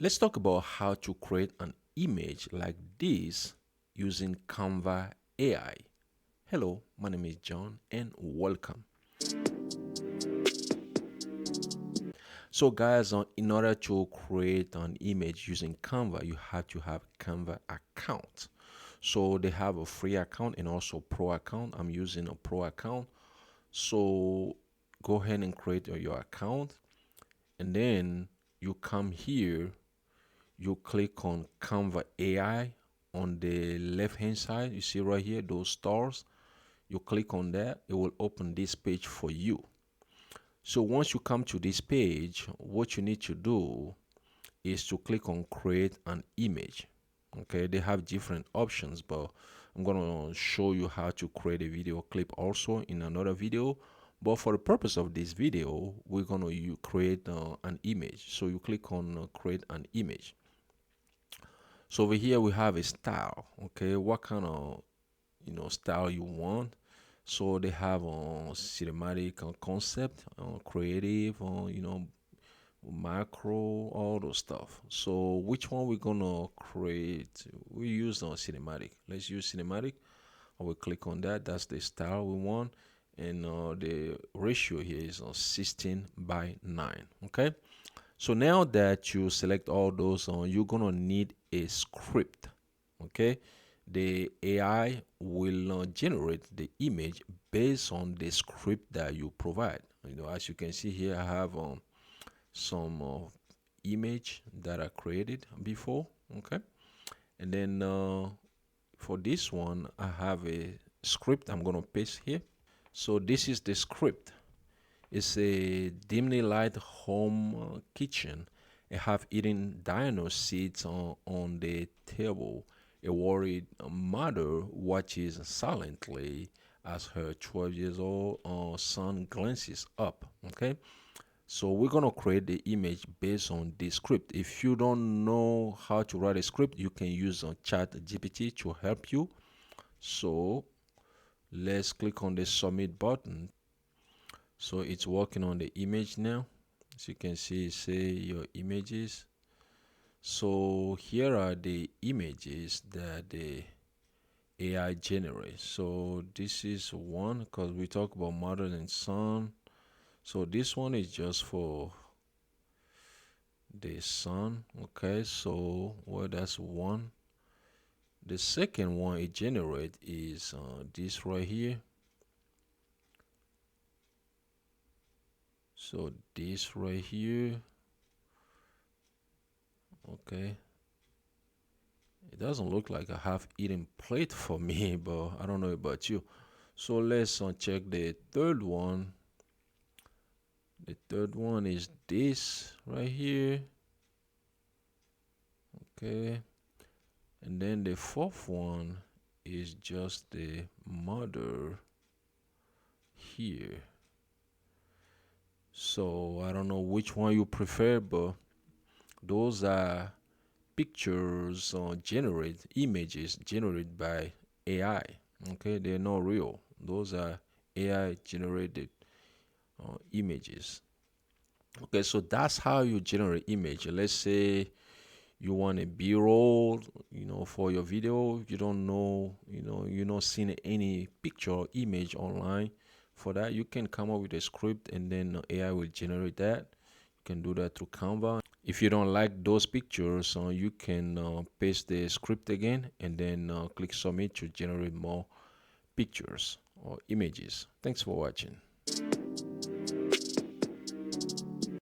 Let's talk about how to create an image like this using Canva AI. Hello, my name is John and welcome. So guys, in order to create an image using Canva, you have to have Canva account. So they have a free account and also pro account. I'm using a pro account. So go ahead and create your account, and then you come here, you click on Canva AI on the left hand side. You see right here those stars. You click on that, it will open this page for you. So once you come to this page, what you need to do is to click on create an image. Okay, they have different options, but I'm gonna show you how to create a video clip also in another video. But for the purpose of this video, we're gonna create an image. So you click on create an image. So over here we have a style. Okay, what kind of style you want? So they have cinematic concept, creative, macro, all those stuff. So which one we're gonna create? We use cinematic. Let's use cinematic. I will click on that. That's the style we want, and the ratio here is 16:9. Okay. So now that you select all those, you're gonna need a script. Okay, the AI will generate the image based on the script that you provide. As you can see here, I have some image that I created before. Okay, and then for this one, I have a script I'm gonna paste here. So this is the script. It's a dimly lit home kitchen. A half-eaten dino sits on the table. A worried mother watches silently as her 12 years old son glances up. Okay, so we're gonna create the image based on the script. If you don't know how to write a script, you can use Chat GPT to help you. So let's click on the submit button. So it's working on the image now. As you can see, say your images. So here are the images that the AI generates. So this is one because we talk about mother and son. So this one is just for the son. Okay, so well, that's one. The second one it generate is this right here. So this right here. Okay, it doesn't look like a half-eaten plate for me, but I don't know about you. So let's check the third one. The third one is this right here. Okay. And then the fourth one is just the mother here. So I don't know which one you prefer, but those are pictures generate images generated by AI. Okay, they're not real. Those are AI generated images. Okay, so that's how you generate image. Let's say you want a b-roll, for your video. You don't know, you're not seeing any picture or image online. For that, you can come up with a script and then AI will generate that. You can do that through Canva. If you don't like those pictures, you can paste the script again and then click submit to generate more pictures or images. Thanks for watching.